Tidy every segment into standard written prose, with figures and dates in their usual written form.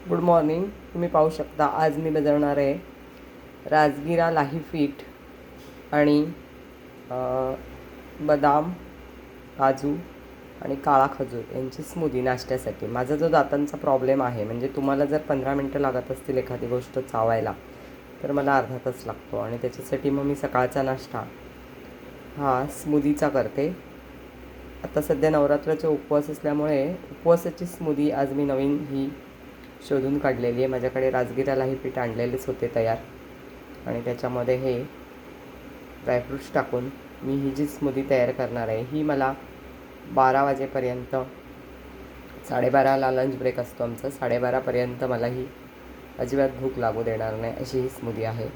Good morning. तुम्ही पाहू शकता आज मी बनवणार आहे राजगिरा लाही पीठ आणि बदाम, काजू आणि काळा खजूर यांची स्मूदी नाश्त्यासाठी. माझा जो दातांचा प्रॉब्लेम आहे, म्हणजे तुम्हाला जर 15 मिनटं लागत असतील एखादी गोष्ट चावायला, तर मला अर्धा तास लागतो. आणि त्याच्यासाठी मग मी सकाळचा नाश्ता हा स्मूदीचा करते. आता सध्या नवरात्राचे उपवास असल्यामुळे उपवासाची स्मूदी आज मी नवीन ही शोधून काढलेली आहे. माझ्याकडे राजगिरालाही पीठ आणलेलेच होते तयार, आणि त्याच्यामध्ये हे ड्रायफ्रूट्स टाकून मी ही जी स्मूदी तयार करणार आहे, ही मला 12 वाजेपर्यंत, 12:30ला लंच ब्रेक असतो आमचा, 12:30पर्यंत मला ही अजिबात भूक लागू देणार नाही अशी ही स्मूदी आहे.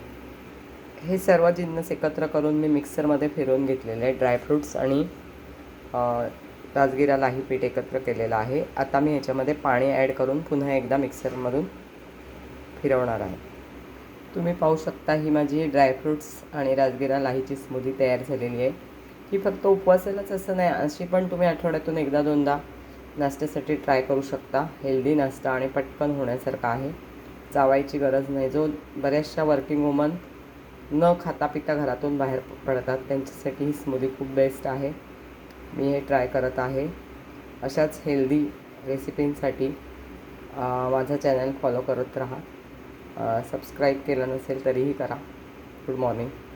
हे सर्व जिन्नस एकत्र करून मी मिक्सरमध्ये फिरवून घेतलेले आहे. ड्रायफ्रूट्स आणि राजगिरा लाही पीठ एकत्र केलेलं आहे. आता मी ह्याच्यामध्ये पाणी ॲड करून पुन्हा एकदा मिक्सरमधून फिरवणार आहे. तुम्ही पाहू शकता ही माझी ड्रायफ्रूट्स आणि राजगिरा लाहीची स्मूदी तयार झालेली आहे. ही फक्त उपवासालाच असं नाही, अशी पण तुम्ही आठवड्यातून एकदा दोनदा नाश्त्यासाठी ट्राय करू शकता. हेल्दी नाश्ता आणि पटकन होण्यासारखा आहे. चावायची गरज नाही. जो बऱ्याचशा वर्किंग वुमन न खाता पिता घरातून बाहेर पडतात त्यांच्यासाठी ही स्मूदी खूप बेस्ट आहे. मी हे ट्राय करत आहे. अशाच हेल्दी रेसिपींसाठी माझा चॅनल फॉलो करत राहा. सबस्क्राईब केलं नसेल तरीही करा. Good morning.